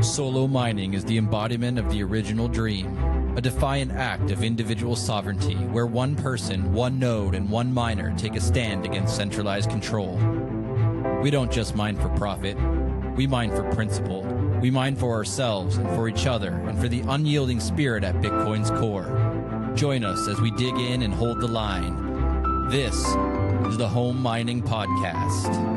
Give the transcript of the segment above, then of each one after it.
Solo mining is the embodiment of the original dream, a defiant act of individual sovereignty where one person, one node, and one miner take a stand against centralized control. We don't just mine for profit, we mine for principle. We mine for ourselves and for each other and for the unyielding spirit at Bitcoin's core. Join us as we dig in and hold the line. This is the Home Mining Podcast.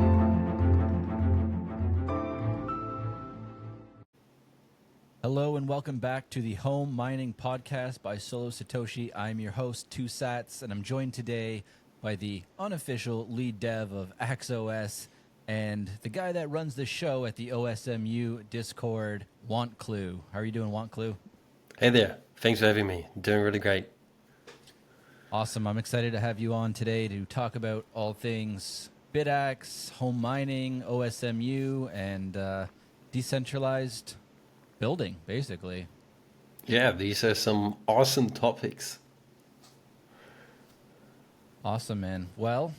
Hello and welcome back to the Home Mining Podcast by Solo Satoshi. I'm your host, 2Sats, and I'm joined today by the unofficial lead dev of AxOS and the guy that runs the show at the OSMU Discord, WantClue. How are you doing, WantClue? Hey there. Thanks for having me. Doing really great. Awesome. I'm excited to have you on today to talk about all things BitAx, home mining, OSMU, and decentralized building, basically. Yeah, these are some awesome topics. Awesome, man. Well,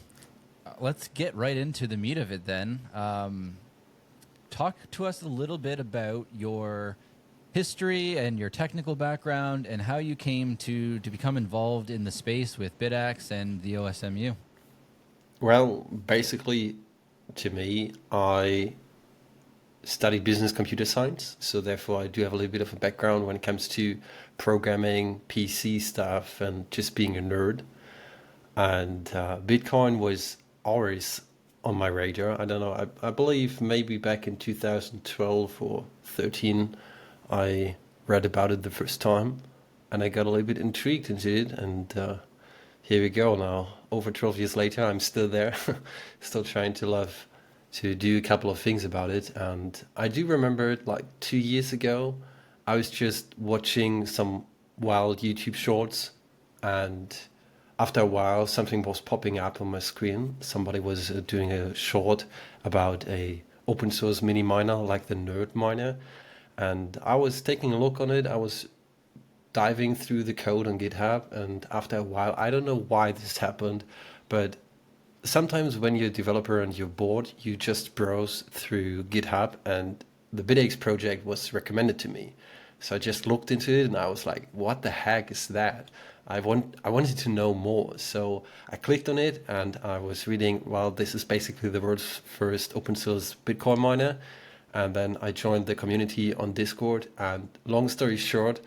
let's get right into the meat of it then. Talk to us a little bit about your history and your technical background and how you came to become involved in the space with BitAx and the OSMU. Well, basically, to me, I studied business computer science, so therefore I do have a little bit of a background when it comes to programming, PC stuff, and just being a nerd. And Bitcoin was always on my radar. I don't know, I believe maybe back in 2012 or 13, I read about it the first time, and I got a little bit intrigued into it, and here we go now. Over 12 years later, I'm still there, still trying to do a couple of things about it. And I do remember like 2 years ago, I was just watching some wild YouTube shorts, and after a while something was popping up on my screen. Somebody was doing a short about a open source mini miner like the Nerd Miner, and I was taking a look on it. I was diving through the code on GitHub, and after a while, I don't know why this happened, but sometimes when you're a developer and you're bored, you just browse through GitHub, and the BitAx project was recommended to me. So I just looked into it and I was like, what the heck is that? I wanted to know more. So I clicked on it and I was reading, well, this is basically the world's first open source Bitcoin miner. And then I joined the community on Discord, and long story short,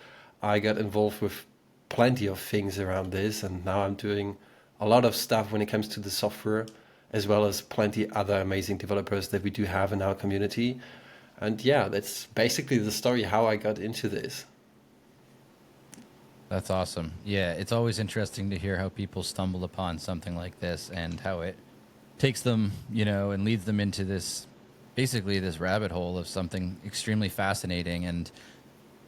I got involved with plenty of things around this, and now I'm doing a lot of stuff when it comes to the software, as well as plenty other amazing developers that we do have in our community. And yeah, that's basically the story how I got into this. That's awesome. Yeah, it's always interesting to hear how people stumble upon something like this and how it takes them, and leads them into this rabbit hole of something extremely fascinating. And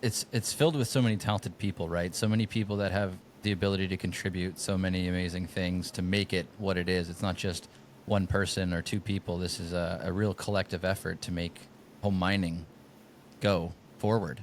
it's filled with so many talented people, right? So many people that have the ability to contribute so many amazing things to make it what it is. It's not just one person or two people. This is a real collective effort to make home mining go forward.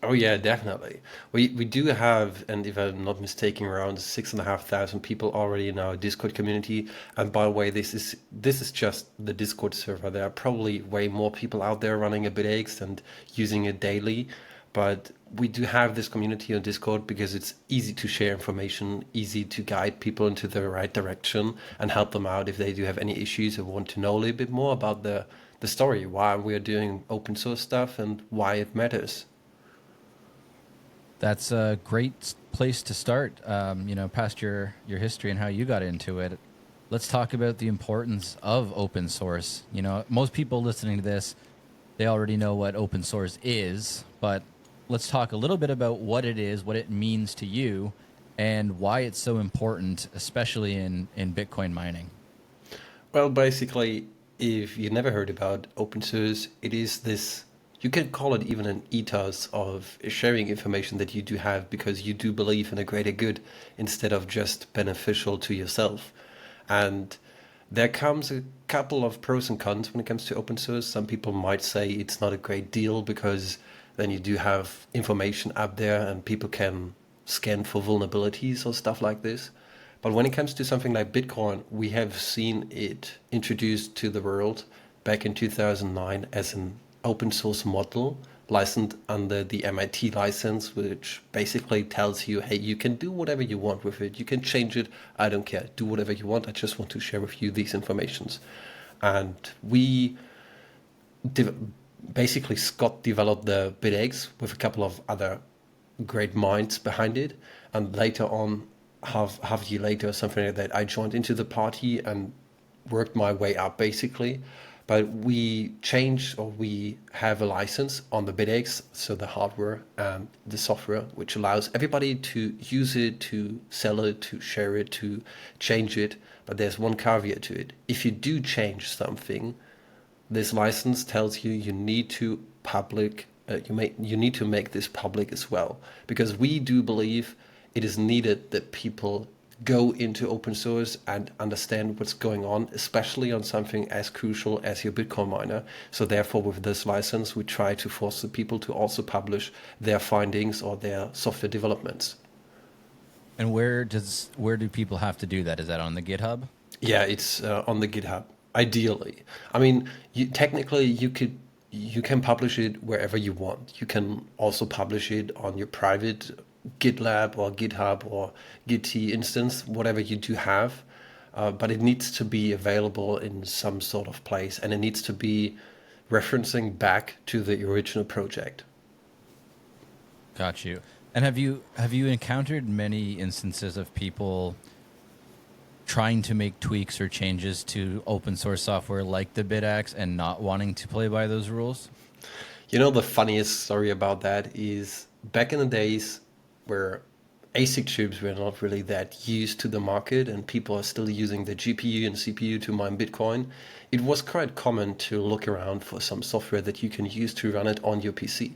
Oh yeah, definitely. We do have, and if I'm not mistaken, around 6,500 people already in our Discord community. And by the way, this is just the Discord server. There are probably way more people out there running a BitAx and using it daily. But we do have this community on Discord because it's easy to share information, easy to guide people into the right direction and help them out if they do have any issues or want to know a little bit more about the story, why we're doing open source stuff and why it matters. That's a great place to start, past your history and how you got into it. Let's talk about the importance of open source. Most people listening to this, they already know what open source is, but let's talk a little bit about what it is, what it means to you, and why it's so important, especially in Bitcoin mining. Well, basically, if you never heard about open source, it is this, you can call it even an ethos of sharing information that you do have because you do believe in a greater good instead of just beneficial to yourself. And there comes a couple of pros and cons when it comes to open source. Some people might say it's not a great deal because then you do have information up there and people can scan for vulnerabilities or stuff like this. But when it comes to something like Bitcoin, we have seen it introduced to the world back in 2009 as an open source model licensed under the MIT license, which basically tells you, hey, you can do whatever you want with it. You can change it. I don't care. Do whatever you want. I just want to share with you these informations. And we basically Scott developed the BitX with a couple of other great minds behind it. And later on, half a year later or something like that, I joined into the party and worked my way up basically. But we changed, or we have a license on the BitX, so the hardware and the software, which allows everybody to use it, to sell it, to share it, to change it. But there's one caveat to it. If you do change something, this license tells you you need to you need to make this public as well, because we do believe it is needed that people go into open source and understand what's going on, especially on something as crucial as your Bitcoin miner. So therefore, with this license, we try to force the people to also publish their findings or their software developments. And where do people have to do that? Is that on the GitHub? Yeah, it's on the GitHub. Ideally, I mean, technically you can publish it wherever you want. You can also publish it on your private GitLab or GitHub or Git instance, whatever you do have. But it needs to be available in some sort of place, and it needs to be referencing back to the original project. Got you. And have you encountered many instances of people trying to make tweaks or changes to open source software like the BitX and not wanting to play by those rules? You know, the funniest story about that is back in the days where ASIC chips were not really that used to the market and people are still using the GPU and CPU to mine Bitcoin, it was quite common to look around for some software that you can use to run it on your PC.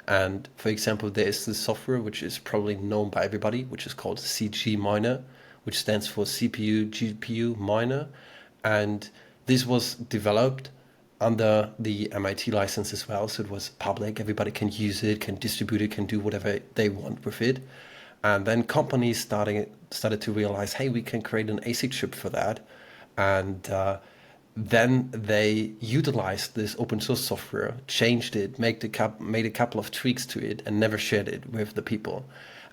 And for example, there is this software which is probably known by everybody, which is called CG Miner, which stands for CPU GPU Miner. And this was developed under the MIT license as well. So it was public. Everybody can use it, can distribute it, can do whatever they want with it. And then companies started to realize, hey, we can create an ASIC chip for that. And then they utilized this open source software, changed it, made a couple of tweaks to it, and never shared it with the people.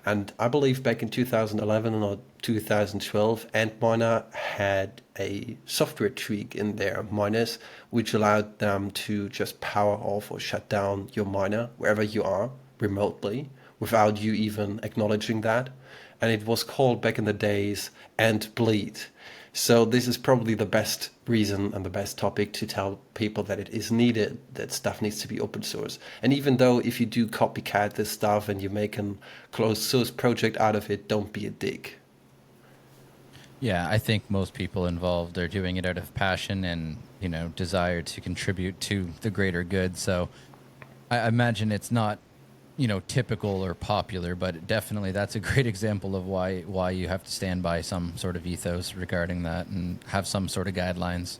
And I believe back in 2011 or 2012, Antminer had a software tweak in their miners, which allowed them to just power off or shut down your miner wherever you are remotely without you even acknowledging that. And it was called back in the days Ant Bleed. So this is probably the best reason and the best topic to tell people that it is needed, that stuff needs to be open source. And even though if you do copycat this stuff and you make a closed source project out of it, don't be a dick. Yeah, I think most people involved are doing it out of passion and, desire to contribute to the greater good. So I imagine it's not, typical or popular, but definitely that's a great example of why you have to stand by some sort of ethos regarding that and have some sort of guidelines.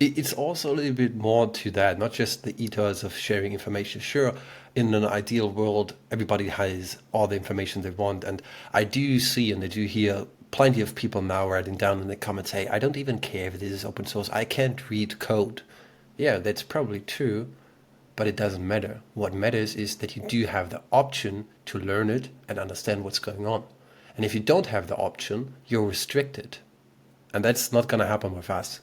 It's also a little bit more to that, not just the ethos of sharing information. Sure, in an ideal world, everybody has all the information they want. And I do see and I do hear plenty of people now writing down in the comments, hey, I don't even care if this is open source. I can't read code. Yeah, that's probably true. But it doesn't matter. What matters is that you do have the option to learn it and understand what's going on. And if you don't have the option, you're restricted. And that's not going to happen with us.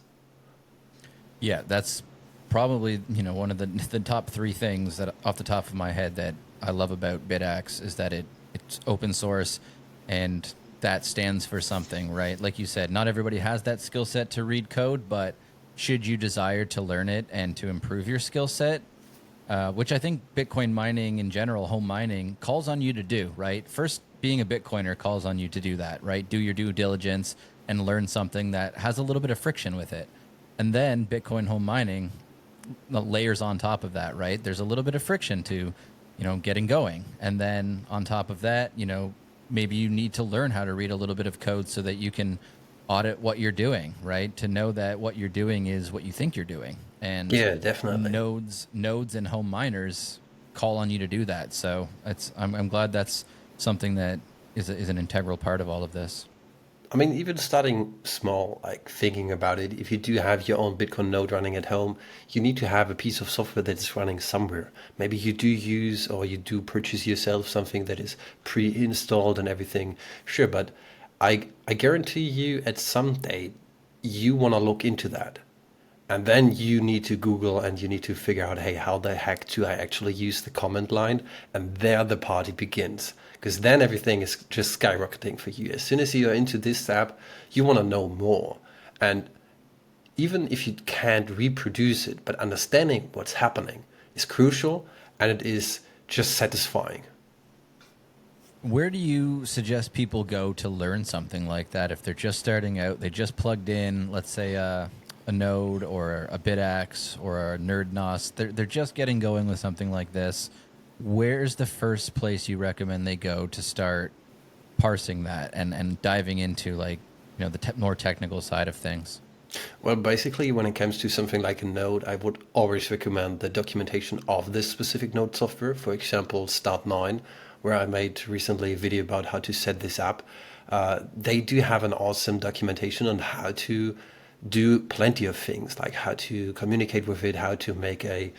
Yeah, that's probably, one of the top three things that off the top of my head that I love about BitX is that it's open source and that stands for something, right? Like you said, not everybody has that skill set to read code, but should you desire to learn it and to improve your skill set, which I think Bitcoin mining in general, home mining, calls on you to do, right? First, being a Bitcoiner calls on you to do that, right? Do your due diligence and learn something that has a little bit of friction with it. And then Bitcoin home mining layers on top of that, right? There's a little bit of friction to, getting going. And then on top of that, maybe you need to learn how to read a little bit of code so that you can audit what you're doing, right? To know that what you're doing is what you think you're doing. And yeah, definitely. Nodes and home miners call on you to do that. So I'm glad that's something that is an integral part of all of this. I mean, even starting small, like thinking about it, if you do have your own Bitcoin node running at home, you need to have a piece of software that is running somewhere. Maybe you do use or you do purchase yourself something that is pre-installed and everything. Sure, but I guarantee you at some day you want to look into that. And then you need to Google and you need to figure out, hey, how the heck do I actually use the command line? And there the party begins. Because then everything is just skyrocketing for you. As soon as you're into this app, you want to know more. And even if you can't reproduce it, but understanding what's happening is crucial and it is just satisfying. Where do you suggest people go to learn something like that if they're just starting out? They just plugged in, let's say, a Node or a BitX or a NerdNos. They're just getting going with something like this. Where's the first place you recommend they go to start parsing that and diving into, like, the more technical side of things? Well, basically, when it comes to something like a node, I would always recommend the documentation of this specific node software. For example, Start9, where I made recently a video about how to set this up. They do have an awesome documentation on how to do plenty of things, like how to communicate with it, how to make a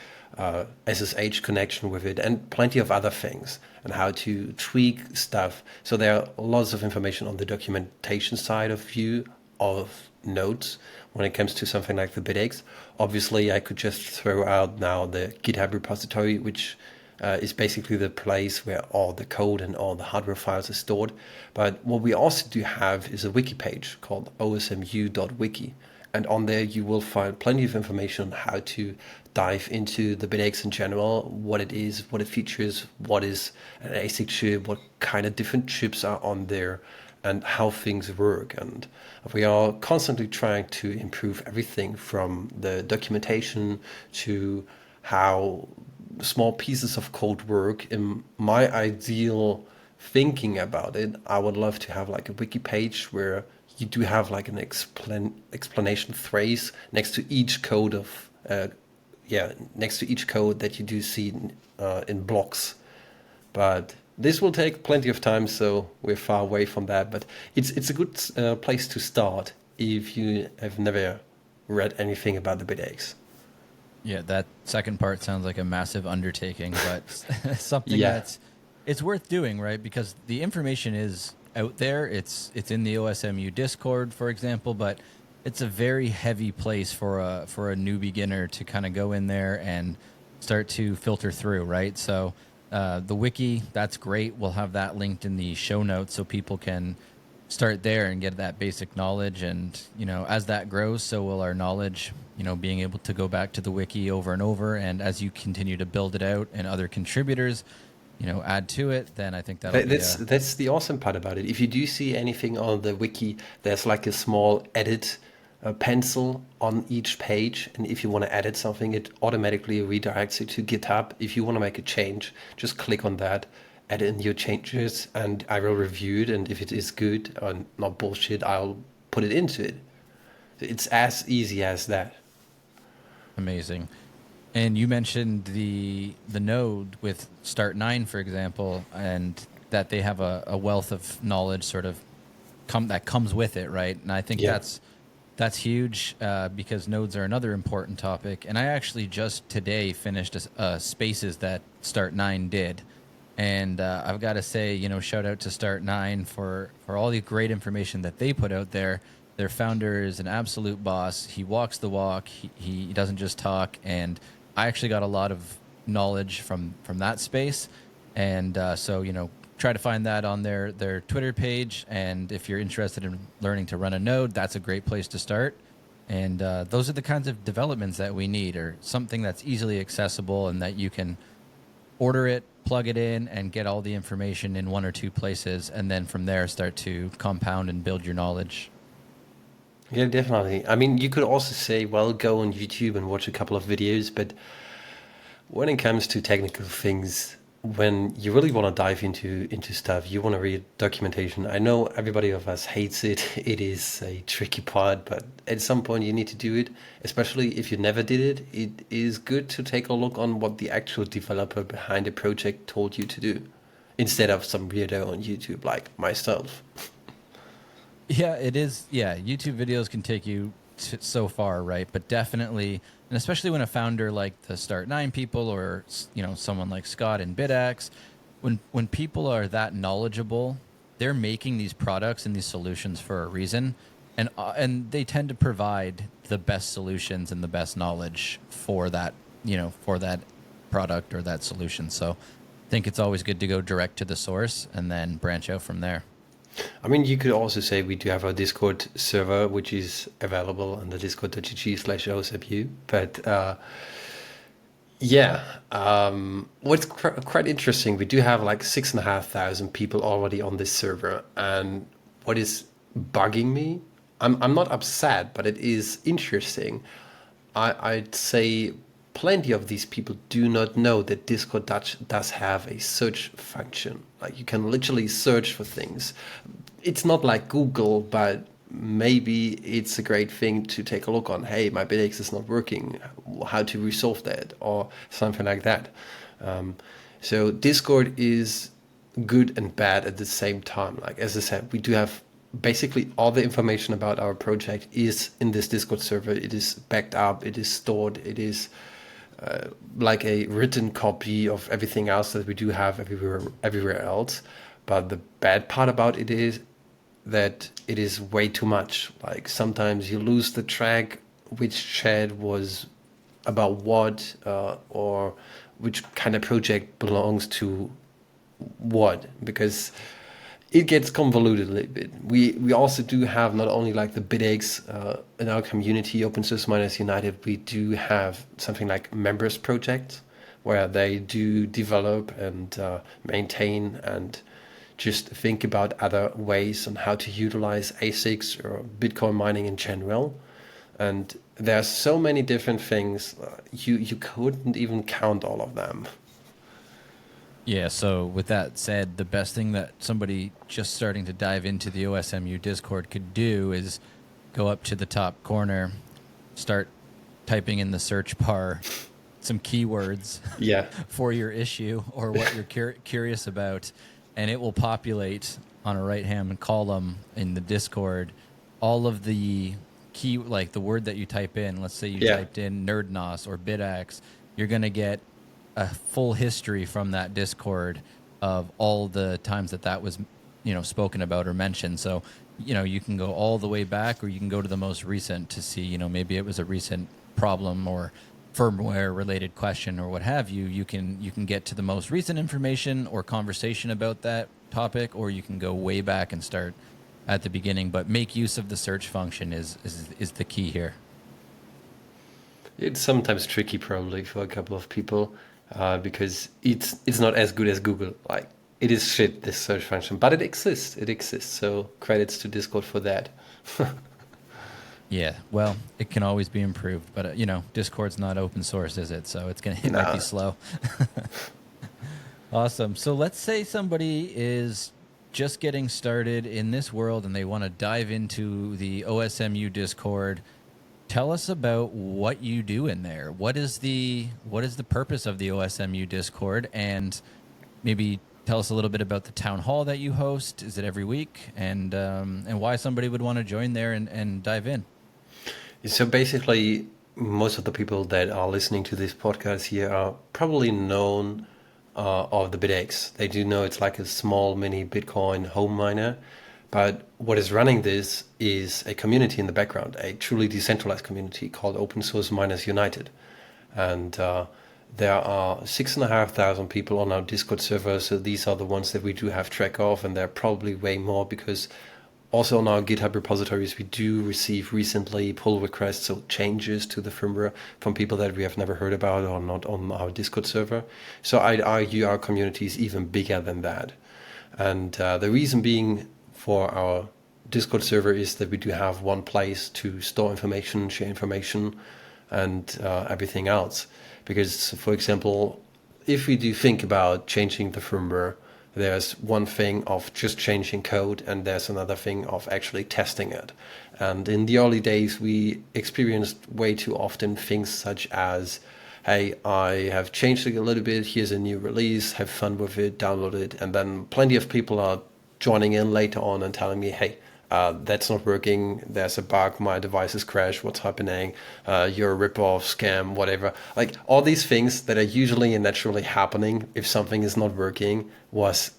SSH connection with it, and plenty of other things, and how to tweak stuff. So there are lots of information on the documentation side of view of nodes when it comes to something like the BitX. Obviously, I could just throw out now the GitHub repository, which is basically the place where all the code and all the hardware files are stored. But what we also do have is a wiki page called osmu.wiki. And on there, you will find plenty of information on how to dive into the BitX in general, what it is, what it features, what is an ASIC chip, what kind of different chips are on there, and how things work. And we are constantly trying to improve everything from the documentation to how small pieces of code work. In my ideal thinking about it, I would love to have like a wiki page where you do have like an explanation phrase next to each code of next to each code that you do see in blocks. But this will take plenty of time, so we're far away from that. But it's a good place to start if you have never read anything about the BitX. Yeah, that second part sounds like a massive undertaking, but something Yeah. that's it's worth doing, right? Because the information is out there. It's in the OSMU Discord, for example, but it's a very heavy place for a new beginner to kind of go in there and start to filter through, right? So the wiki, that's great. We'll have that linked in the show notes so people can start there and get that basic knowledge. And as that grows, so will our knowledge. Being able to go back to the wiki over and over, and as you continue to build it out and other contributors add to it, then I think that'll be That's the awesome part about it. If you do see anything on the wiki, there's like a small edit pencil on each page, and if you want to edit something, it automatically redirects you to GitHub. If you want to make a change, just click on that, add in your changes, and I will review it. And if it is good or not bullshit, I'll put it into it. It's as easy as that. amazing. And you mentioned the node with Start9, for example, and that they have a wealth of knowledge sort of that comes with it, right? And I think Yeah. that's huge because nodes are another important topic. And I actually just today finished a Spaces that Start9 did. And I've got to say, shout out to Start9 for all the great information that they put out there. Their founder is an absolute boss. He walks the walk. He doesn't just talk. And I actually got a lot of knowledge from that space. And so, try to find that on their Twitter page. And if you're interested in learning to run a node, that's a great place to start. And those are the kinds of developments that we need, or something that's easily accessible and that you can order it, plug it in, and get all the information in one or two places. And then from there, start to compound and build your knowledge. Yeah, definitely. I mean, you could also say, well, go on YouTube and watch a couple of videos, but when it comes to technical things, when you really want to dive into stuff, you want to read documentation. I know everybody of us hates it. It is a tricky part, but at some point you need to do it, especially if you never did it. It is good to take a look on what the actual developer behind the project told you to do, instead of some weirdo on YouTube like myself. Yeah, it is. Yeah, YouTube videos can take you so far, right? But definitely, and especially when a founder like the Start Nine people, or someone like Scott and BitX, when people are that knowledgeable, they're making these products and these solutions for a reason, and they tend to provide the best solutions and the best knowledge for that, for that product or that solution. So, I think it's always good to go direct to the source and then branch out from there. I mean, you could also say we do have our Discord server, which is available on the discord.gg/OSMU. But yeah, what's quite interesting, we do have like 6,500 people already on this server. And what is bugging me, I'm not upset, but it is interesting. I'd say plenty of these people do not know that Discord does have a search function. Like you can literally search for things. It's not like Google, but maybe it's a great thing to take a look on. Hey, my BitX is not working. How to resolve that, or something like that. So Discord is good and bad at the same time. Like as I said, we do have basically all the information about our project is in this Discord server. It is backed up, it is stored, it is like a written copy of everything else that we do have everywhere else. But the bad part about it is that it is way too much. Like sometimes you lose the track which chat was about what, or which kind of project belongs to what, because it gets convoluted a little bit. We also do have not only like the BitX in our community, Open Source Miners United, we do have something like members projects where they do develop and maintain and just think about other ways on how to utilize ASICs or Bitcoin mining in general. And there's so many different things, you couldn't even count all of them. Yeah, so with that said, the best thing that somebody just starting to dive into the OSMU Discord could do is go up to the top corner, start typing in the search bar some keywords Yeah. for your issue or what you're curious about, and it will populate on a right-hand column in the Discord all of the key, like the word that you type in. Let's say you Yeah. typed in NerdNOS or BitX, you're going to get a full history from that Discord of all the times that was, spoken about or mentioned. So, you can go all the way back, or you can go to the most recent to see, maybe it was a recent problem or firmware related question or what have you. You can get to the most recent information or conversation about that topic, or you can go way back and start at the beginning. But make use of the search function is the key here. It's sometimes tricky, probably for a couple of people, because it's not as good as Google. Like it is shit, this search function, but it exists. It exists. So credits to Discord for that. Yeah, well, it can always be improved, but Discord's not open source, is it? So it might be Nah. slow. Awesome. So let's say somebody is just getting started in this world and they want to dive into the OSMU Discord. Tell us about what you do in there. What is the purpose of the OSMU Discord, and maybe tell us a little bit about the town hall that you host. Is it every week, and why somebody would want to join there and dive in? So basically, most of the people that are listening to this podcast here are probably known of the BitX. They do know it's like a small mini Bitcoin home miner. But what is running this is a community in the background, a truly decentralized community called Open Source Miners United. And there are 6,500 people on our Discord server. So these are the ones that we do have track of, and there are probably way more, because also on our GitHub repositories, we do receive recently pull requests, so changes to the firmware from people that we have never heard about or not on our Discord server. So I'd argue our community is even bigger than that. And the reason being for our Discord server is that we do have one place to store information, share information, and everything else. Because, for example, if we do think about changing the firmware, there's one thing of just changing code, and there's another thing of actually testing it. And in the early days, we experienced way too often things such as, hey, I have changed it a little bit, here's a new release, have fun with it, download it. And then plenty of people are joining in later on and telling me, hey, that's not working. There's a bug. My device is crashed. What's happening? You're a rip-off, scam, whatever. Like all these things that are usually and naturally happening if something is not working was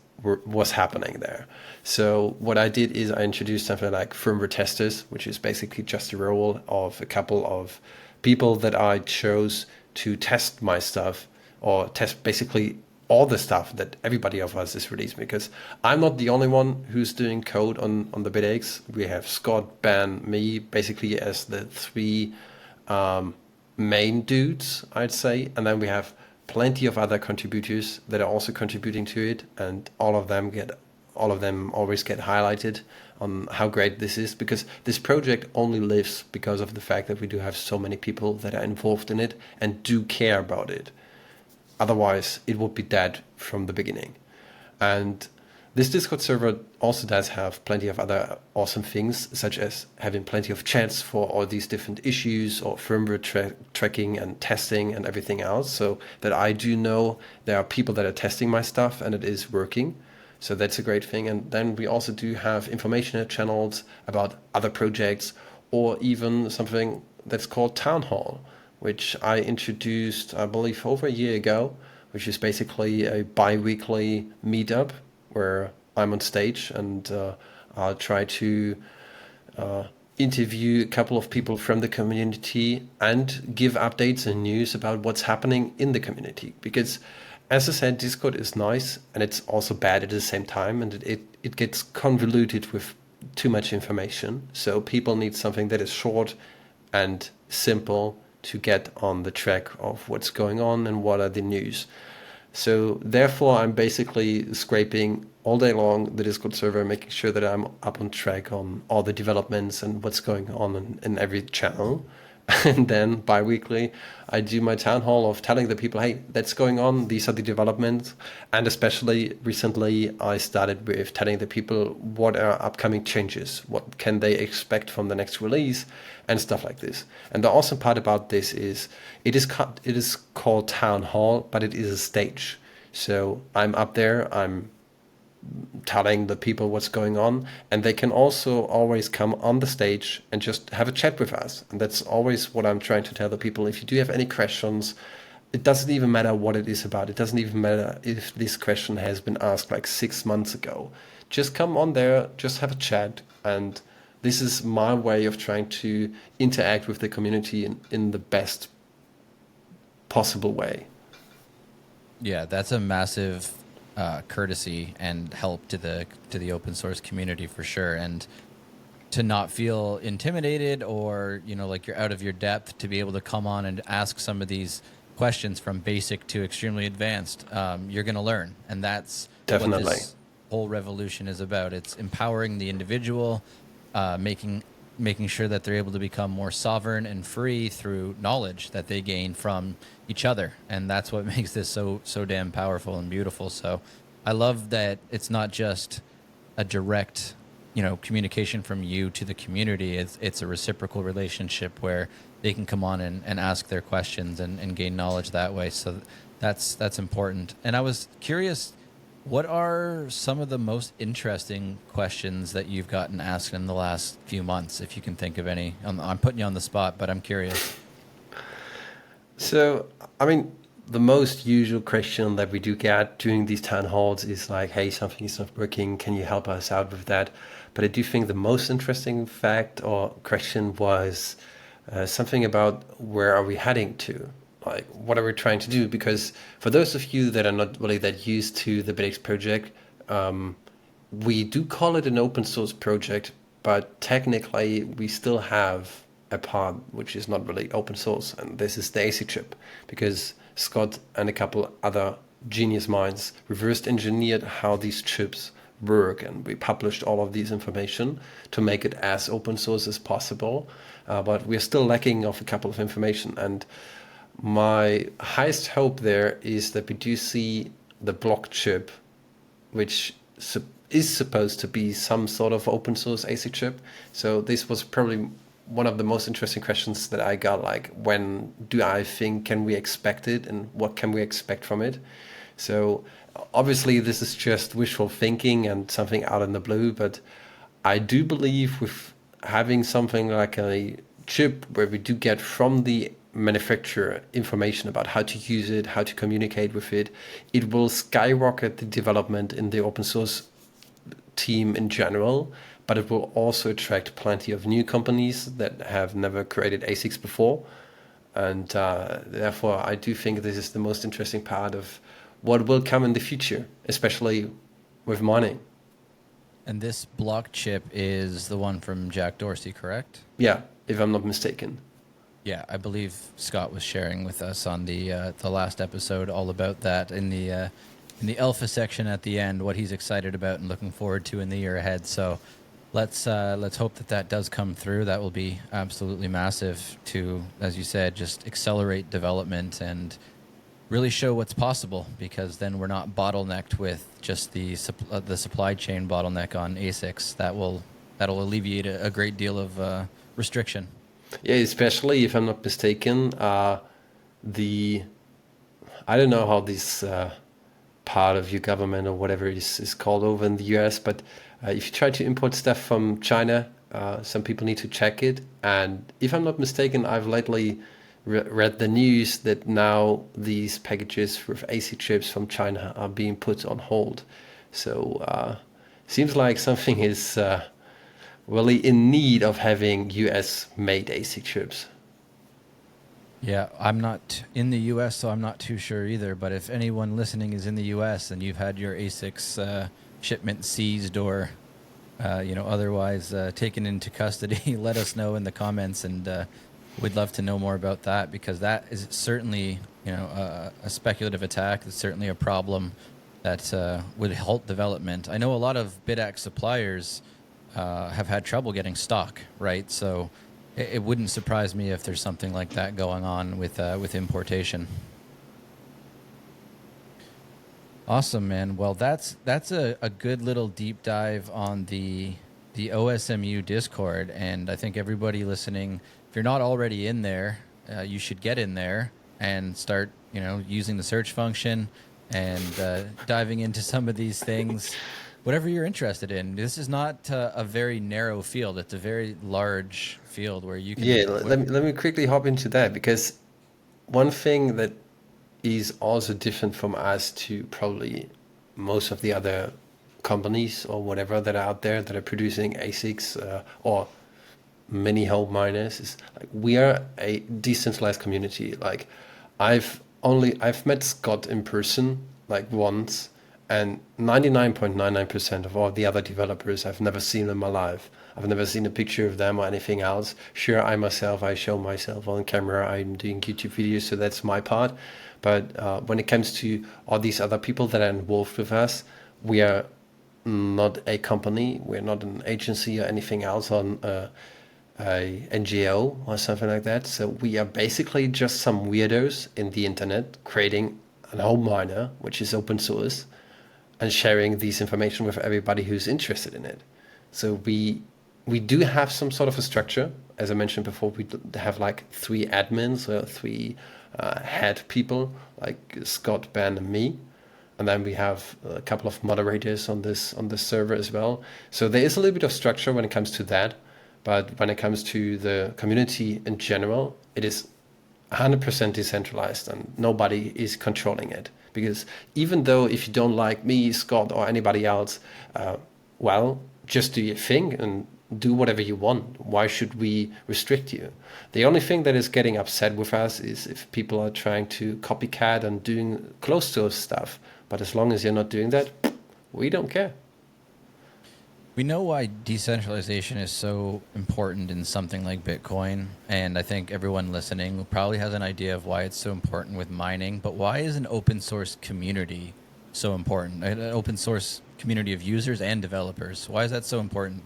happening there. So what I did is I introduced something like firmware testers, which is basically just a role of a couple of people that I chose to test my stuff or test basically all the stuff that everybody of us is releasing, because I'm not the only one who's doing code on the BitX. We have Scott, Ben, me, basically as the three main dudes, I'd say. And then we have plenty of other contributors that are also contributing to it, and all of them always get highlighted on how great this is, because this project only lives because of the fact that we do have so many people that are involved in it and do care about it. Otherwise, it would be dead from the beginning. And this Discord server also does have plenty of other awesome things, such as having plenty of chats for all these different issues or firmware tracking and testing and everything else, so that I do know there are people that are testing my stuff and it is working. So that's a great thing. And then we also do have information channels about other projects, or even something that's called Town Hall, which I introduced, I believe, over a year ago, which is basically a bi-weekly meetup where I'm on stage and I'll try to interview a couple of people from the community and give updates and news about what's happening in the community. Because, as I said, Discord is nice and it's also bad at the same time, and it gets convoluted with too much information. So people need something that is short and simple to get on the track of what's going on and what are the news. So therefore, I'm basically scraping all day long the Discord server, making sure that I'm up on track on all the developments and what's going on in every channel. And then bi-weekly, I do my town hall of telling the people, hey, that's going on. These are the developments. And especially recently, I started with telling the people what are upcoming changes, what can they expect from the next release, and stuff like this. And the awesome part about this is it is called town hall, but it is a stage. So I'm up there, I'm telling the people what's going on, and they can also always come on the stage and just have a chat with us. And that's always what I'm trying to tell the people. If you do have any questions, it doesn't even matter what it is about. It doesn't even matter if this question has been asked like 6 months ago. Just come on there, just have a chat. And this is my way of trying to interact with the community in the best possible way. Yeah, that's a massive courtesy and help to the open source community for sure. And to not feel intimidated or, like you're out of your depth, to be able to come on and ask some of these questions from basic to extremely advanced, you're going to learn. And that's Definitely what this whole revolution is about. It's empowering the individual, making sure that they're able to become more sovereign and free through knowledge that they gain from each other. And that's what makes this so damn powerful and beautiful. So I love that it's not just a direct, communication from you to the community. It's a reciprocal relationship where they can come on and ask their questions and gain knowledge that way. So that's important. And I was curious, what are some of the most interesting questions that you've gotten asked in the last few months, if you can think of any? I'm putting you on the spot, but I'm curious. So, I mean, the most usual question that we do get during these town halls is like, hey, something is not working. Can you help us out with that? But I do think the most interesting fact or question was something about where are we heading to? Like, what are we trying to do? Because for those of you that are not really that used to the BitX project, we do call it an open source project, but technically we still have a part which is not really open source, and this is the AC chip, because Scott and a couple other genius minds reversed engineered how these chips work, and we published all of these information to make it as open source as possible, but we're still lacking of a couple of information. And my highest hope there is that we do see the block chip, which is supposed to be some sort of open source AC chip. So this was probably one of the most interesting questions that I got, like, when do I think can we expect it and what can we expect from it? So obviously this is just wishful thinking and something out in the blue, but I do believe with having something like a chip where we do get from the manufacturer information about how to use it, how to communicate with it, it will skyrocket the development in the open source team in general, but it will also attract plenty of new companies that have never created ASICs before. And therefore, I do think this is the most interesting part of what will come in the future, especially with mining. And this block chip is the one from Jack Dorsey, correct? Yeah, if I'm not mistaken. Yeah, I believe Scott was sharing with us on the last episode all about that in the alpha section at the end, what he's excited about and looking forward to in the year ahead. So let's hope that that does come through. That will be absolutely massive to, as you said, just accelerate development and really show what's possible, because then we're not bottlenecked with just the supply chain bottleneck on ASICs. That'll alleviate a great deal of restriction. Yeah, especially if I'm not mistaken, the I don't know how this part of your government or whatever is called over in the US, but if you try to import stuff from China, some people need to check it. And if I'm not mistaken, I've lately read the news that now these packages with AC chips from China are being put on hold. So seems like something is really in need of having US made AC chips. Yeah, I'm not in the U.S., so I'm not too sure either. But if anyone listening is in the U.S. and you've had your ASICs shipment seized or otherwise taken into custody, let us know in the comments, and we'd love to know more about that, because that is certainly a speculative attack. It's certainly a problem that would halt development. I know a lot of BitX suppliers have had trouble getting stock, right? So it wouldn't surprise me if there's something like that going on with importation. Awesome, man. Well, that's a good little deep dive on the OSMU Discord, and I think everybody listening, if you're not already in there, you should get in there and start using the search function and diving into some of these things. Whatever you're interested in. This is not a very narrow field. It's a very large field where you can. Yeah, let me quickly hop into that, because one thing that is also different from us to probably most of the other companies or whatever that are out there that are producing ASICs or mini home miners is, like, we are a decentralized community. Like, I've met Scott in person like once, and 99.99% of all the other developers, I've never seen in my life. I've never seen a picture of them or anything else. Sure, I show myself on camera. I'm doing YouTube videos, so that's my part. But when it comes to all these other people that are involved with us, we are not a company. We're not an agency or anything else on a NGO or something like that. So we are basically just some weirdos in the internet creating a home miner, which is open source, and sharing this information with everybody who's interested in it. So we do have some sort of a structure. As I mentioned before, we have like 3 admins or 3 head people, like Scott, Ben, and me. And then we have a couple of moderators on this server as well. So there is a little bit of structure when it comes to that. But when it comes to the community in general, it is 100% decentralized and nobody is controlling it. Because even though if you don't like me, Scott, or anybody else, well, just do your thing and do whatever you want. Why should we restrict you? The only thing that is getting upset with us is if people are trying to copycat and doing close source stuff. But as long as you're not doing that, we don't care. We know why decentralization is so important in something like Bitcoin, and I think everyone listening probably has an idea of why it's so important with mining, but why is an open source community so important? An open source community of users and developers. Why is that so important?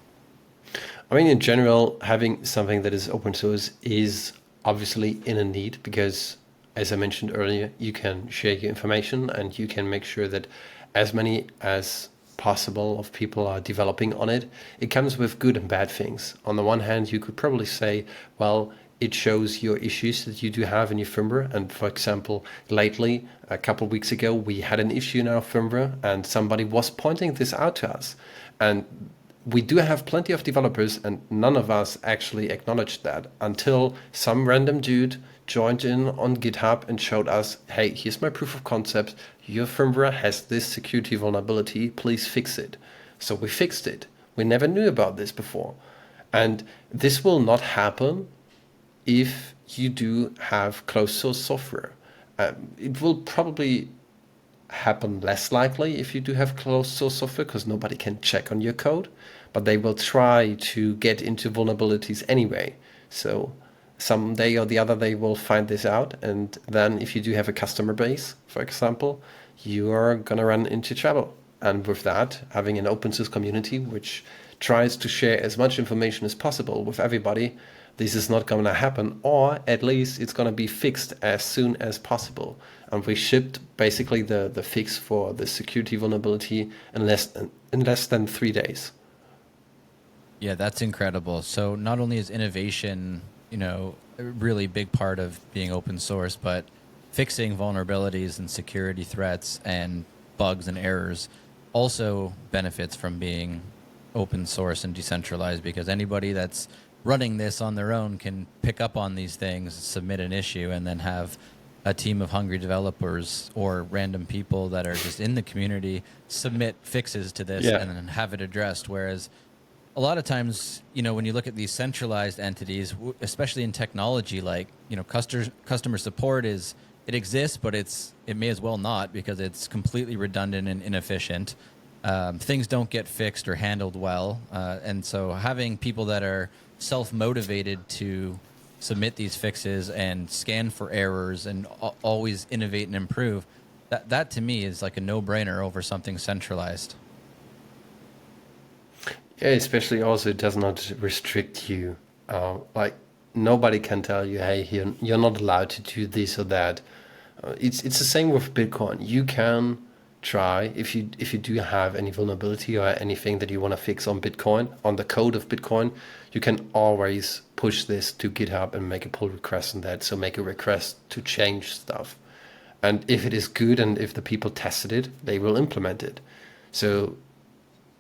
I mean, in general, having something that is open source is obviously in a need, because, as I mentioned earlier, you can share your information and you can make sure that as many as possible of people are developing on it. It comes with good and bad things. On the one hand, you could probably say, well, it shows your issues that you do have in your firmware. And for example, lately, a couple of weeks ago, we had an issue in our firmware and somebody was pointing this out to us. And we do have plenty of developers, and none of us actually acknowledged that until some random dude joined in on GitHub and showed us, hey, here's my proof of concept. Your firmware has this security vulnerability. Please fix it. So we fixed it. We never knew about this before. And this will not happen if you do have closed source software. It will probably happen less likely if you do have closed source software because nobody can check on your code, but they will try to get into vulnerabilities anyway. So someday or the other they will find this out, and then if you do have a customer base, for example, you are going to run into trouble. And with that, having an open source community which tries to share as much information as possible with everybody, this is not going to happen, or at least it's going to be fixed as soon as possible. And we shipped basically the fix for the security vulnerability in less than 3 days. Yeah, that's incredible. So not only is innovation, a really big part of being open source, but fixing vulnerabilities and security threats and bugs and errors also benefits from being open source and decentralized, because anybody that's running this on their own can pick up on these things, submit an issue, and then have a team of hungry developers or random people that are just in the community submit fixes to this and then have it addressed. Whereas a lot of times, when you look at these centralized entities, especially in technology, like, customer support it exists, but it may as well not, because it's completely redundant and inefficient. Things don't get fixed or handled well. And so having people that are self-motivated to submit these fixes and scan for errors and always innovate and improve, that to me is like a no-brainer over something centralized. Yeah, especially also it does not restrict you. Like nobody can tell you, hey, you're not allowed to do this or that. It's the same with Bitcoin. You can try, if you do have any vulnerability or anything that you want to fix on Bitcoin, on the code of Bitcoin, you can always push this to GitHub and make a pull request on that. So make a request to change stuff. And if it is good and if the people tested it, they will implement it. So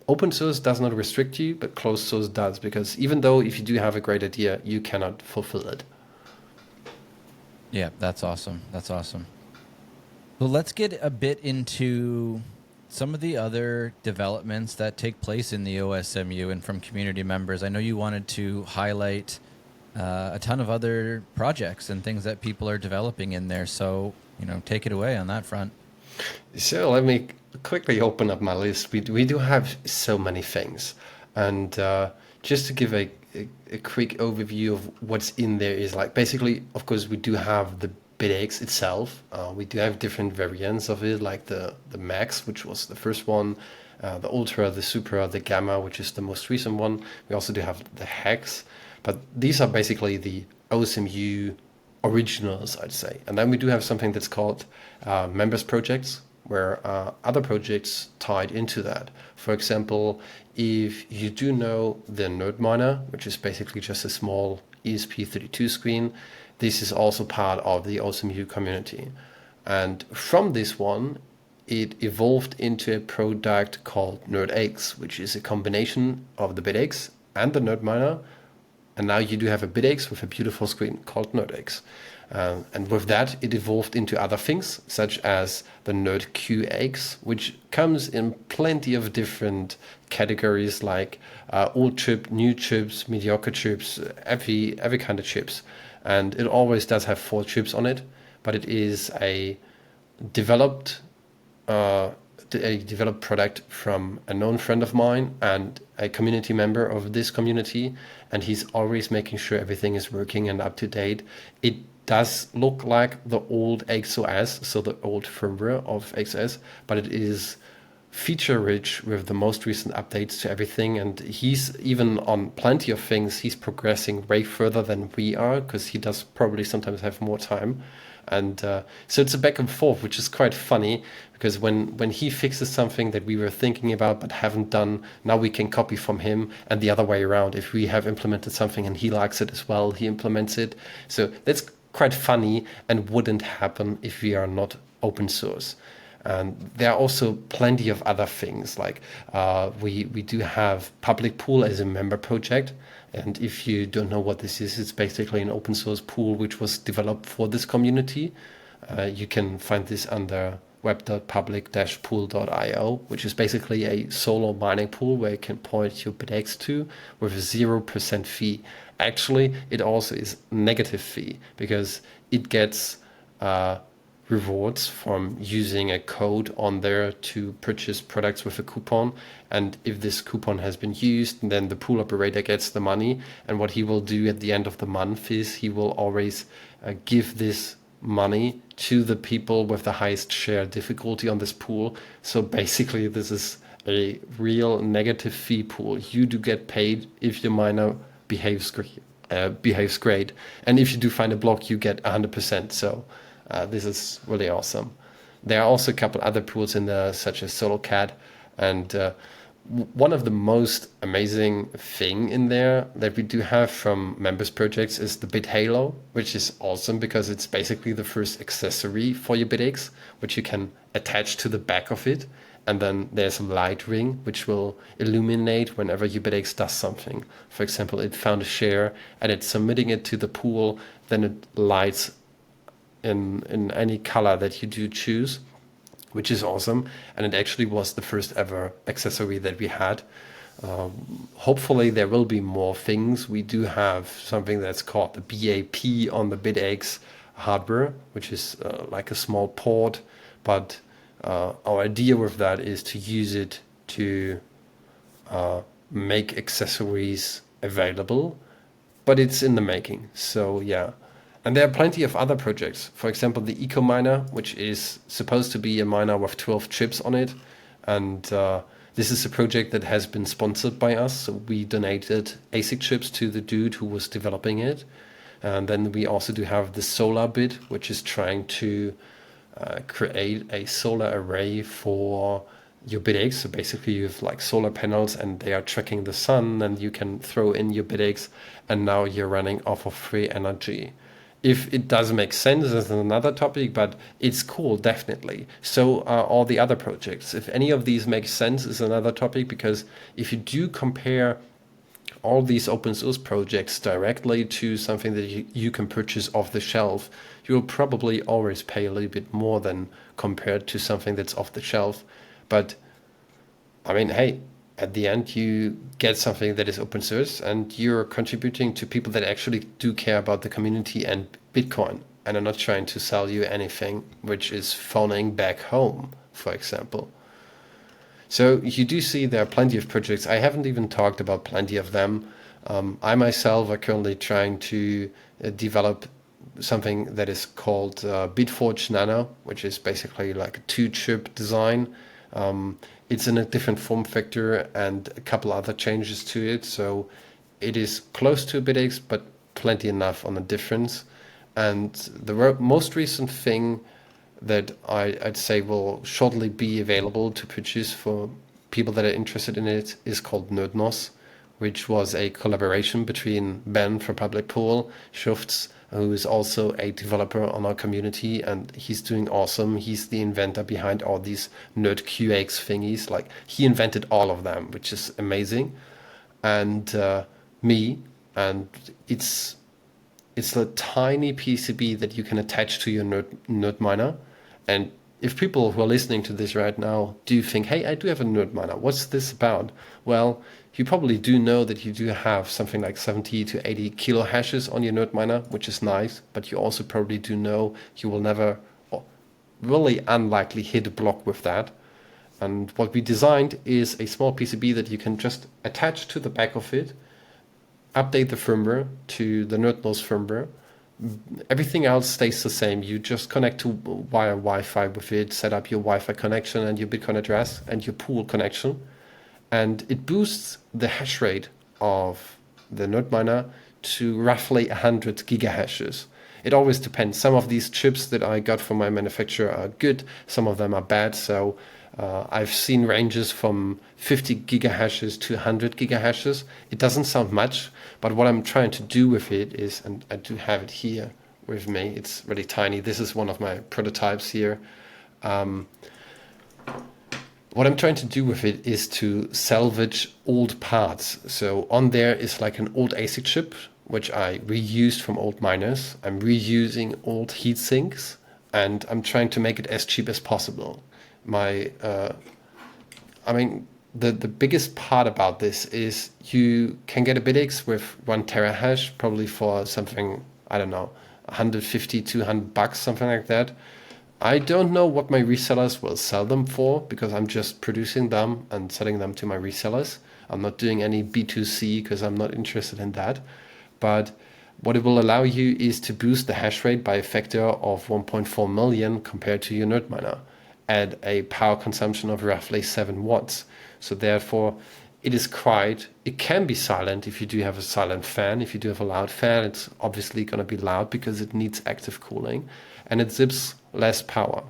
open source does not restrict you, but closed source does, because even though if you do have a great idea, you cannot fulfill it. Yeah, that's awesome. That's awesome. Well, let's get a bit into some of the other developments that take place in the OSMU and from community members. I know you wanted to highlight a ton of other projects and things that people are developing in there. So, take it away on that front. So let me quickly open up my list. We do have so many things. And just to give a quick overview of what's in there is like, basically, of course, we do have the BitX itself. We do have different variants of it, like the Max, which was the first one, the Ultra, the Super, the Gamma, which is the most recent one. We also do have the Hex. But these are basically the OSMU originals, I'd say. And then we do have something that's called members projects, where other projects tied into that. For example, if you do know the Node Miner, which is basically just a small ESP32 screen, this is also part of the OSMU community. And from this one, it evolved into a product called NerdX, which is a combination of the BitX and the Node Miner. And now you do have a BitX with a beautiful screen called NerdX. And with that, it evolved into other things, such as the NerdQX, which comes in plenty of different categories, like old chip, new chips, mediocre chips, every kind of chips. And it always does have 4 chips on it, but it is a developed product from a known friend of mine and a community member of this community, and he's always making sure everything is working and up to date. It does look like the old XOS, so the old firmware of XOS, but it is feature rich with the most recent updates to everything, and he's even on plenty of things. He's progressing way further than we are, because he does probably sometimes have more time. And so it's a back and forth, which is quite funny, because when he fixes something that we were thinking about but haven't done, now we can copy from him, and the other way around. If we have implemented something and he likes it as well, he implements it. So that's quite funny and wouldn't happen if we are not open source. And there are also plenty of other things, like we do have Public Pool as a member project. And if you don't know what this is, it's basically an open source pool which was developed for this community. You can find this under web.public-pool.io, which is basically a solo mining pool where you can point your BitX to with a 0% fee. Actually, it also is negative fee because it gets rewards from using a code on there to purchase products with a coupon. And if this coupon has been used, then the pool operator gets the money. And what he will do at the end of the month is he will always give this money to the people with the highest share difficulty on this pool. So basically, this is a real negative fee pool. You do get paid if your miner behaves great, and if you do find a block, you get 100%. So this is really awesome. There are also a couple other pools in there, such as SoloCat, and one of the most amazing thing in there that we do have from members projects is the BitHalo, which is awesome because it's basically the first accessory for your BitX, which you can attach to the back of it. And then there's a light ring, which will illuminate whenever your BitX does something. For example, it found a share and it's submitting it to the pool, then it lights in any color that you do choose, which is awesome. And it actually was the first ever accessory that we had. Hopefully there will be more things. We do have something that's called the BAP on the BitX hardware, which is like a small port, but our idea with that is to use it to make accessories available, but it's in the making. So yeah. And there are plenty of other projects. For example, the Eco Miner, which is supposed to be a miner with 12 chips on it. And this is a project that has been sponsored by us. So we donated ASIC chips to the dude who was developing it. And then we also do have the Solar Bit, which is trying to create a solar array for your BitX. So basically you have like solar panels and they are tracking the sun, and you can throw in your BitX and now you're running off of free energy. If it does make sense, that's another topic, but it's cool, definitely. So are all the other projects. If any of these make sense is another topic, because if you do compare all these open source projects directly to something that you can purchase off the shelf, you'll probably always pay a little bit more than compared to something that's off the shelf. But I mean, hey, at the end you get something that is open source and you're contributing to people that actually do care about the community and Bitcoin and are not trying to sell you anything which is phoning back home, for example. So you do see there are plenty of projects. I haven't even talked about plenty of them. I myself are currently trying to develop something that is called Bitforge Nano, which is basically like a 2-chip design. It's in a different form factor and a couple other changes to it. So it is close to a BitX, but plenty enough on the difference. And the most recent thing that I'd say will shortly be available to purchase for people that are interested in it is called NerdNOS, which was a collaboration between Ben from Public Pool, Schufts, who is also a developer on our community, and he's doing awesome. He's the inventor behind all these NerdQX thingies. Like, he invented all of them, which is amazing. And me, and it's a tiny PCB that you can attach to your nerd miner. And if people who are listening to this right now do think, hey, I do have a nerd miner, what's this about? Well, you probably do know that you do have something like 70 to 80 kilo hashes on your nerd miner, which is nice, but you also probably do know you will never, really unlikely, hit a block with that. And what we designed is a small PCB that you can just attach to the back of it, update the firmware to the NerdNOS firmware. Everything else stays the same. You just connect to via Wi-Fi with it, set up your Wi-Fi connection and your Bitcoin address and your pool connection. And it boosts the hash rate of the node miner to roughly 100 gigahashes. It always depends. Some of these chips that I got from my manufacturer are good. Some of them are bad. So I've seen ranges from 50 gigahashes to 100 gigahashes. It doesn't sound much, but what I'm trying to do with it is, and I do have it here with me, it's really tiny. This is one of my prototypes here. what I'm trying to do with it is to salvage old parts. So on there is like an old ASIC chip, which I reused from old miners. I'm reusing old heat sinks, and I'm trying to make it as cheap as possible. My, I mean, the biggest part about this is you can get a BitX with 1 terahash, probably for something, I don't know, 150, $200, something like that. I don't know what my resellers will sell them for because I'm just producing them and selling them to my resellers. I'm not doing any B2C because I'm not interested in that. But what it will allow you is to boost the hash rate by a factor of 1.4 million compared to your node miner at a power consumption of roughly 7 watts. So therefore, it can be silent if you do have a silent fan. If you do have a loud fan, it's obviously going to be loud because it needs active cooling, and it zips less power.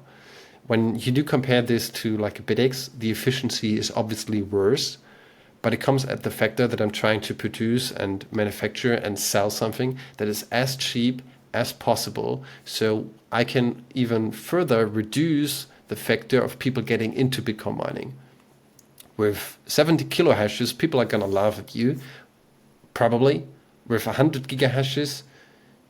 When you do compare this to like a BitX, the efficiency is obviously worse, but it comes at the factor that I'm trying to produce and manufacture and sell something that is as cheap as possible, so I can even further reduce the factor of people getting into Bitcoin mining. With 70 kilohashes, people are going to laugh at you, probably. With 100 gigahashes,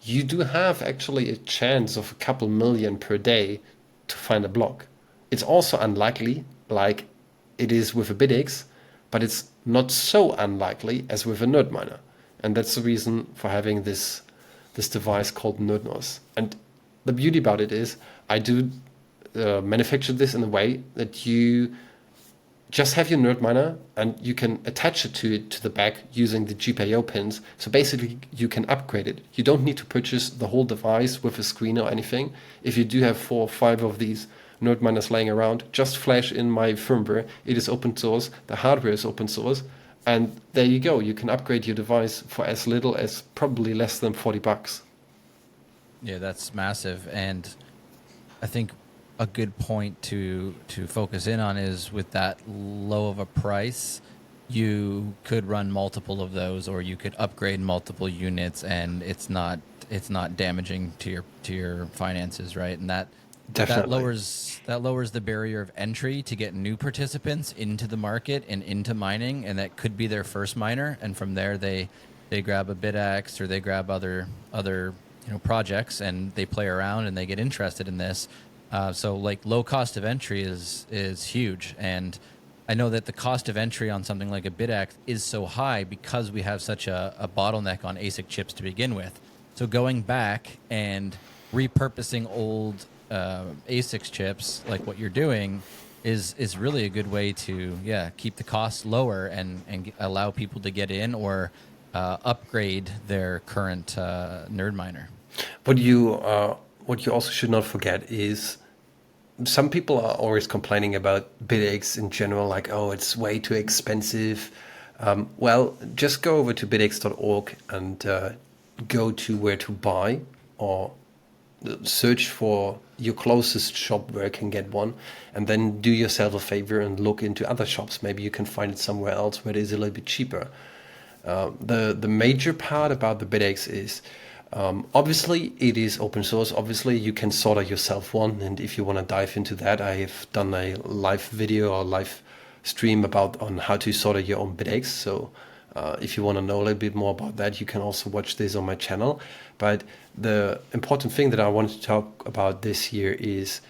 you do have actually a chance of a couple million per day to find a block. It's also unlikely, like it is with a BitX, but it's not so unlikely as with a node miner. And that's the reason for having this device called NerdNOS. And the beauty about it is I do manufacture this in a way that you just have your node miner and you can attach it to the back using the GPIO pins. So basically you can upgrade it. You don't need to purchase the whole device with a screen or anything. If you do have 4 or 5 of these node miners laying around, just flash in my firmware. It is open source. The hardware is open source. And there you go. You can upgrade your device for as little as probably less than $40. Yeah, that's massive. And I think a good point to focus in on is with that low of a price, you could run multiple of those, or you could upgrade multiple units, and it's not damaging to your finances, right? And that Definitely. that lowers the barrier of entry to get new participants into the market and into mining, and that could be their first miner, and from there they grab a BitX or they grab other projects, and they play around and they get interested in this. So like low cost of entry is huge, and I know that the cost of entry on something like a BitX is so high because we have such a bottleneck on ASIC chips to begin with. So going back and repurposing old ASIC chips like what you're doing is really a good way to keep the costs lower and allow people to get in or upgrade their current nerd miner. What you also should not forget is some people are always complaining about BitX in general, like, oh, it's way too expensive. Well, just go over to bitx.org and go to where to buy, or search for your closest shop where you can get one, and then do yourself a favor and look into other shops. Maybe you can find it somewhere else where it is a little bit cheaper. The major part about the BitX is obviously it is open source. Obviously you can solder yourself one, and if you want to dive into that, I have done a live video or live stream on how to solder your own BitX. So if you want to know a little bit more about that, you can also watch this on my channel. But the important thing that I wanted to talk about this year is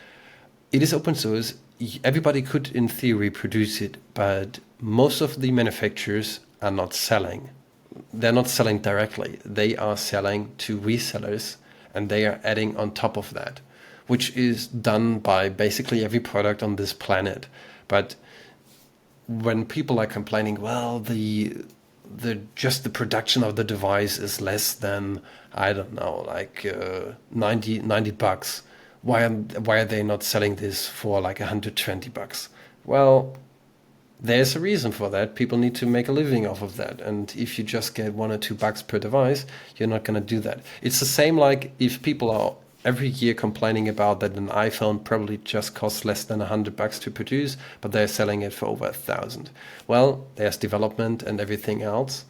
it is open source. Everybody could, in theory, produce it, but most of the manufacturers are not selling. They're not selling directly. They are selling to resellers, and they are adding on top of that, which is done by basically every product on this planet. But when people are complaining, well, the production of the device is less than, I don't know, like $90. Why are they not selling this for like $120? Well, there's a reason for that. People need to make a living off of that. And if you just get $1 or $2 per device, you're not going to do that. It's the same like if people are every year complaining about that an iPhone probably just costs less than $100 to produce, but they're selling it for over 1,000. Well, there's development and everything else.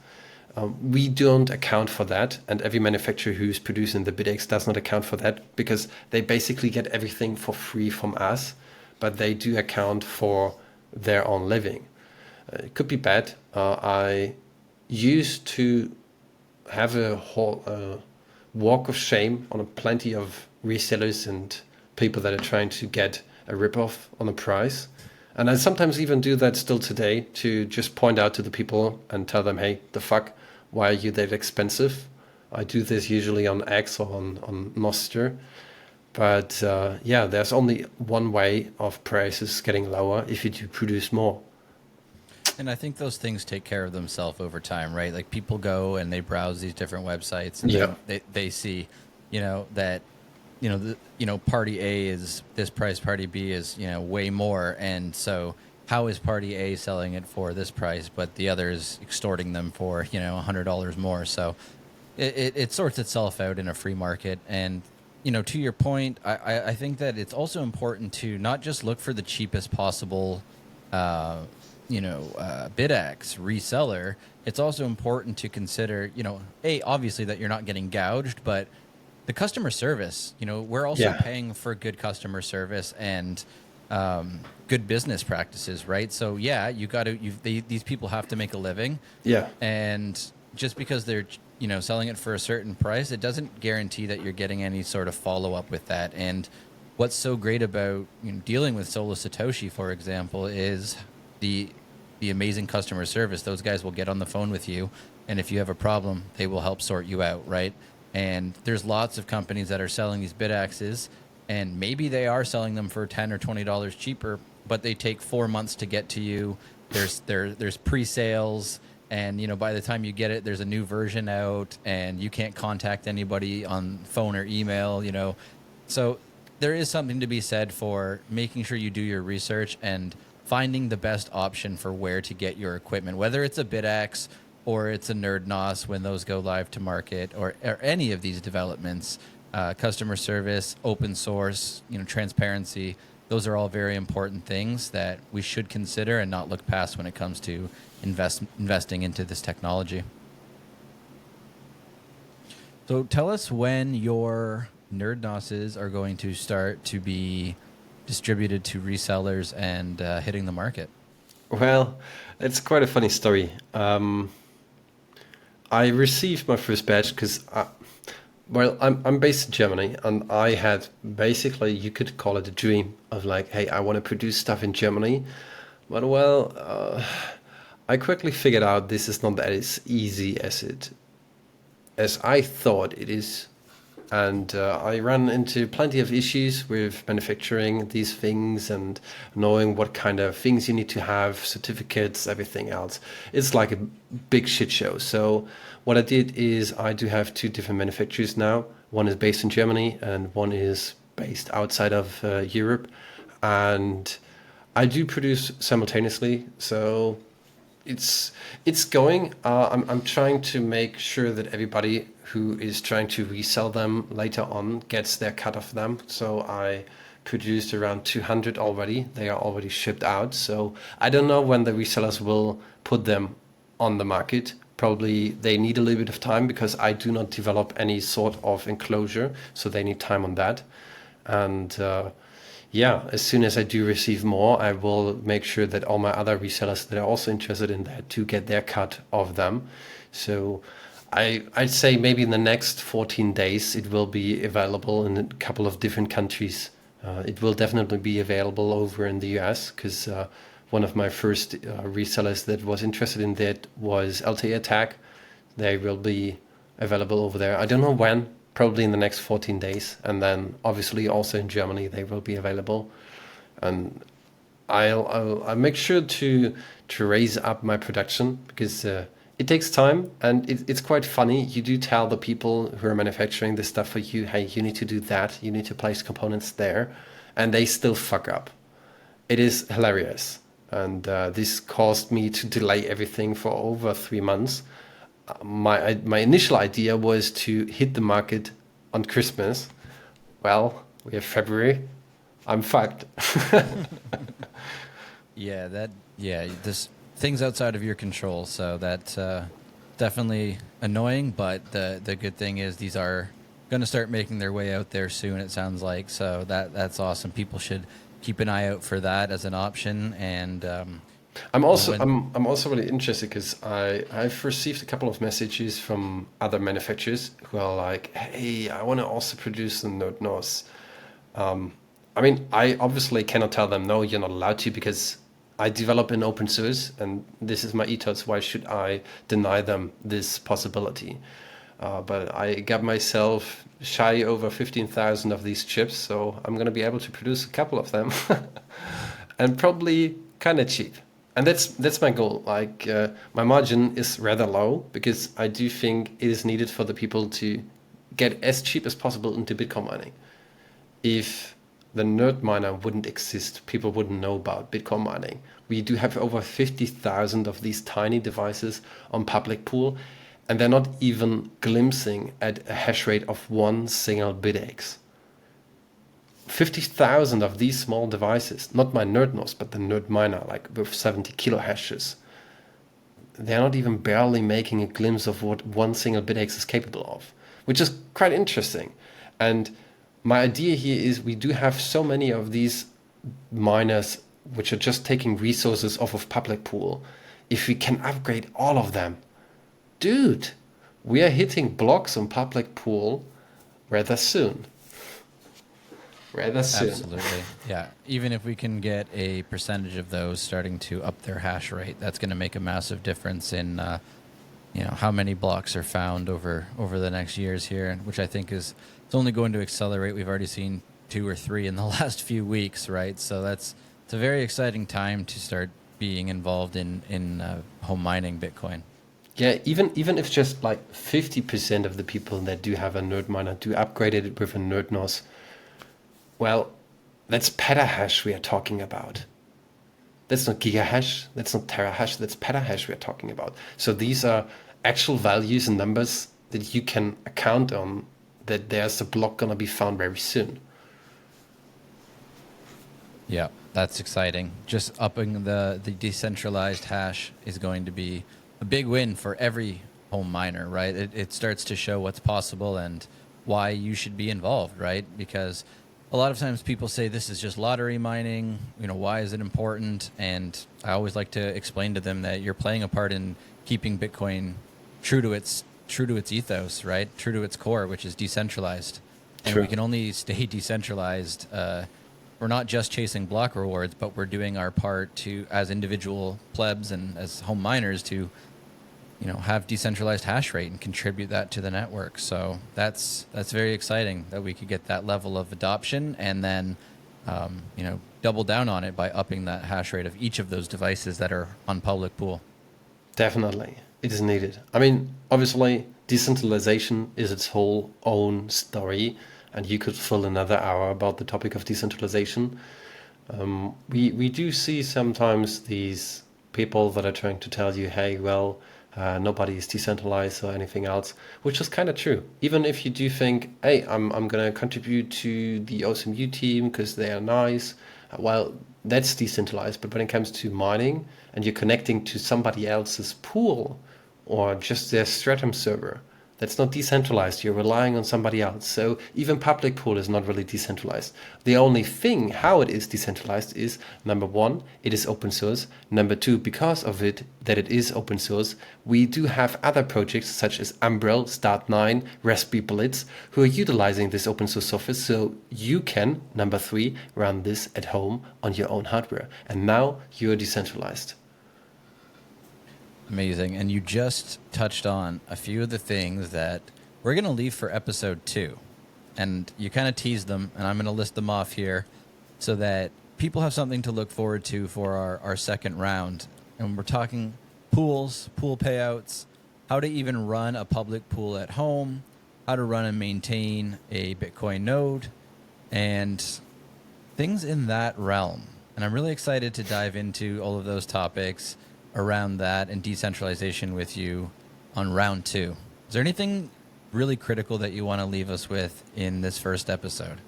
We don't account for that, and every manufacturer who's producing the BitX does not account for that, because they basically get everything for free from us, but they do account for their own living. It could be bad. I used to have a whole walk of shame on plenty of resellers and people that are trying to get a ripoff on a price. And I sometimes even do that still today, to just point out to the people and tell them, hey, the fuck, why are you that expensive? I do this usually on X or on Noster. But yeah, there's only one way of prices getting lower if you do produce more. And I think those things take care of themselves over time, right? Like people go and they browse these different websites, and Yeah. they see, that, party A is this price, party B is, way more. And so how is party A selling it for this price, but the other is extorting them for, $100 more. So it sorts itself out in a free market. And, to your point, I think that it's also important to not just look for the cheapest possible bidax reseller. It's also important to consider, obviously that you're not getting gouged, but the customer service, we're also Yeah. paying for good customer service and good business practices, right? So yeah, these people have to make a living. Yeah. And just because they're, selling it for a certain price, it doesn't guarantee that you're getting any sort of follow up with that. And what's so great about dealing with Solo Satoshi, for example, is the amazing customer service. Those guys will get on the phone with you, and if you have a problem, they will help sort you out, right? And there's lots of companies that are selling these bidaxes, and maybe they are selling them for $10 or $20 cheaper, but they take 4 months to get to you. There's pre-sales, and by the time you get it, there's a new version out, and you can't contact anybody on phone or email. So there is something to be said for making sure you do your research and finding the best option for where to get your equipment, whether it's a bidax or it's a NerdNOS when those go live to market, or any of these developments. Customer service, open source, transparency. Those are all very important things that we should consider and not look past when it comes to investing into this technology. So tell us when your NerdNOSes are going to start to be distributed to resellers and hitting the market. Well, it's quite a funny story. I received my first batch because, I'm based in Germany, and I had basically, you could call it a dream of like, hey, I want to produce stuff in Germany. But I quickly figured out this is not that as easy as I thought it is. And I ran into plenty of issues with manufacturing these things and knowing what kind of things you need to have, certificates, everything else. It's like a big shit show. So what I did is I do have two different manufacturers now. One is based in Germany and one is based outside of Europe. And I do produce simultaneously. So it's going. I'm trying to make sure that everybody who is trying to resell them later on gets their cut of them. So I produced around 200 already. They are already shipped out. So I don't know when the resellers will put them on the market. Probably they need a little bit of time because I do not develop any sort of enclosure. So they need time on that. And yeah, as soon as I do receive more, I will make sure that all my other resellers that are also interested in that to get their cut of them. So I'd say maybe in the next 14 days, it will be available in a couple of different countries. It will definitely be available over in the US because one of my first resellers that was interested in that was LTE Attack. They will be available over there. I don't know when, probably in the next 14 days. And then obviously also in Germany, they will be available. And I'll make sure to raise up my production because it takes time, and it's quite funny. You do tell the people who are manufacturing this stuff for you, hey, you need to do that. You need to place components there, and they still fuck up. It is hilarious. And this caused me to delay everything for over 3 months. My initial idea was to hit the market on Christmas. Well, we have February. I'm fucked. This things outside of your control, so that's definitely annoying, but the good thing is these are going to start making their way out there soon, it sounds like. So that's awesome. People should keep an eye out for that as an option. And I'm you know, also when I'm also really interested because I've received a couple of messages from other manufacturers who are like, "Hey, I want to also produce the Node NOS." I mean, I obviously cannot tell them no, you're not allowed to because I develop in open source and this is my ethos. Why should I deny them this possibility? But I got myself shy over 15,000 of these chips, so I'm going to be able to produce a couple of them, and probably kind of cheap. And that's my goal. Like my margin is rather low because I do think it is needed for the people to get as cheap as possible into Bitcoin mining. If the nerd miner wouldn't exist, people wouldn't know about Bitcoin mining. We do have over 50,000 of these tiny devices on public pool, and they're not even glimpsing at a hash rate of one single bitx. 50,000 of these small devices, not my nerd NOS, but the nerd miner, like with 70 kilo hashes, they're not even barely making a glimpse of what one single bitx is capable of, which is quite interesting. And my idea here is we do have so many of these miners which are just taking resources off of public pool. If we can upgrade all of them, dude, we are hitting blocks on public pool rather soon. Rather soon. absolutely, yeah. Even if we can get a percentage of those starting to up their hash rate, that's going to make a massive difference in how many blocks are found over the next years here, which I think is it's only going to accelerate. We've already seen 2 or 3 in the last few weeks, right? So it's a very exciting time to start being involved in home mining Bitcoin. Yeah, even if just like 50% of the people that do have a node miner do upgrade it with a node NOS, well, that's petahash we are talking about. That's not gigahash, that's not terahash, that's petahash we are talking about. So these are actual values and numbers that you can account on, that there's a block gonna be found very soon. Yeah, that's exciting. Just upping the decentralized hash is going to be a big win for every home miner, right? It starts to show what's possible and why you should be involved, right? Because a lot of times people say this is just lottery mining, why is it important? And I always like to explain to them that you're playing a part in keeping Bitcoin true to its ethos, right? True to its core, which is decentralized. And True. we can only stay decentralized. We're not just chasing block rewards, but we're doing our part to, as individual plebs and as home miners, to have decentralized hash rate and contribute that to the network. So that's very exciting that we could get that level of adoption and then double down on it by upping that hash rate of each of those devices that are on public pool. Definitely, it is needed. I mean, obviously, decentralization is its whole own story, and you could fill another hour about the topic of decentralization. We do see sometimes these people that are trying to tell you, hey, well, nobody is decentralized or anything else, which is kind of true. Even if you do think, hey, I'm going to contribute to the OSMU team because they are nice, well, that's decentralized. But when it comes to mining and you're connecting to somebody else's pool or just their Stratum server, that's not decentralized. You're relying on somebody else. So even public pool is not really decentralized. The only thing how it is decentralized is, number one, it is open source. Number two, because of it, that it is open source, we do have other projects such as Umbrel, Start9, Raspberry Blitz, who are utilizing this open source software. So you can, number three, run this at home on your own hardware. And now you're decentralized. Amazing. And you just touched on a few of the things that we're going to leave for episode 2. And you kind of teased them, and I'm going to list them off here so that people have something to look forward to for our second round. And we're talking pools, pool payouts, how to even run a public pool at home, how to run and maintain a Bitcoin node, and things in that realm. And I'm really excited to dive into all of those topics around that and decentralization with you on round 2. Is there anything really critical that you want to leave us with in this first episode?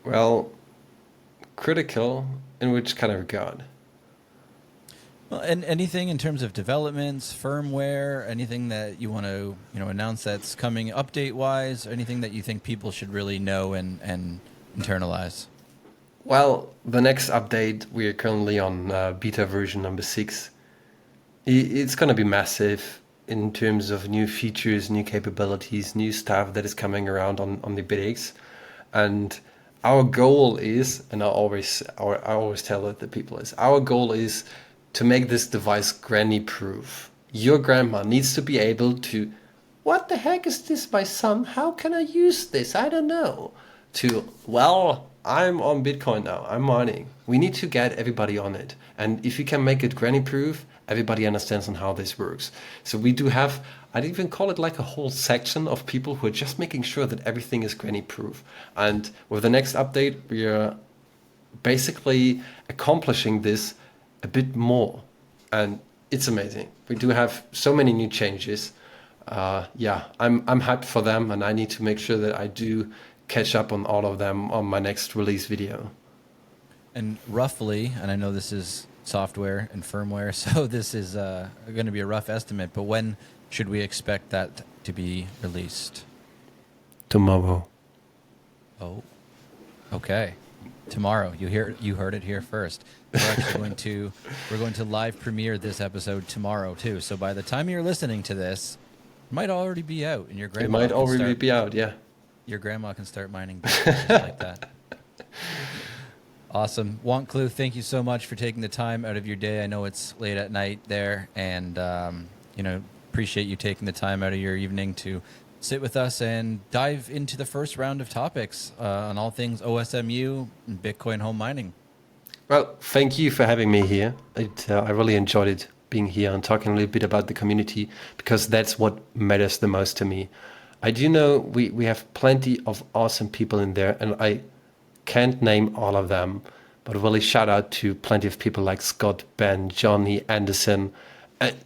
Well, critical in which kind of regard? Well, and anything in terms of developments, firmware, anything that you want to announce that's coming update wise, anything that you think people should really know and internalize? Well, the next update, we are currently on beta version number 6. It's going to be massive in terms of new features, new capabilities, new stuff that is coming around on the BitX. And our goal is, and I always tell it to people is, our goal is to make this device granny proof. Your grandma needs to be able to, what the heck is this, my son? How can I use this? I don't know. To, well, I'm on Bitcoin now. I'm mining. We need to get everybody on it. And if you can make it granny proof, everybody understands on how this works. So we do have, I'd even call it like a whole section of people who are just making sure that everything is granny proof. And with the next update, we are basically accomplishing this a bit more. And it's amazing. We do have so many new changes. Yeah, I'm hyped for them, and I need to make sure that I do catch up on all of them on my next release video. And roughly, and I know this is software and firmware, so this is going to be a rough estimate, but when should we expect that to be released? Tomorrow. Oh, okay. Tomorrow. You heard it here first. We're actually going to live premiere this episode tomorrow too. So by the time you're listening to this, it might already be out, and your It grandma might already be out, yeah. Your grandma can start mining Bitcoin just like that. Awesome. WantClue, thank you so much for taking the time out of your day. I know it's late at night there, and appreciate you taking the time out of your evening to sit with us and dive into the first round of topics on all things OSMU and Bitcoin home mining. Well, thank you for having me here. I really enjoyed it being here and talking a little bit about the community, because that's what matters the most to me. I do know we have plenty of awesome people in there, and I can't name all of them, but really shout out to plenty of people like Scott, Ben, Johnny, Anderson,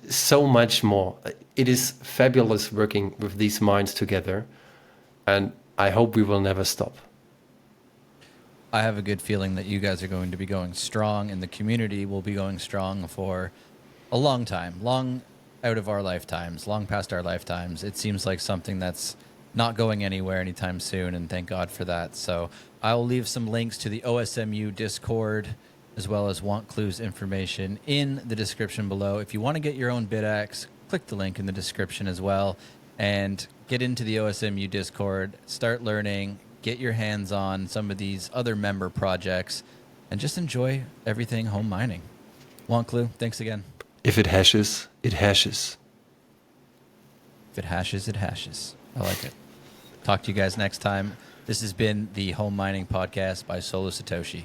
so much more. It is fabulous working with these minds together, and I hope we will never stop. I have a good feeling that you guys are going to be going strong, and the community will be going strong for a long time, long out of our lifetimes, long past our lifetimes. It seems like something that's not going anywhere anytime soon, and thank God for that. So I'll leave some links to the OSMU Discord as well as WantClue's information in the description below. If you want to get your own BitX, click the link in the description as well and get into the OSMU Discord, start learning, get your hands on some of these other member projects, and just enjoy everything home mining. WantClue, thanks again. If it hashes, it hashes. If it hashes, it hashes. I like it. Talk to you guys next time. This has been the Home Mining Podcast by Solo Satoshi.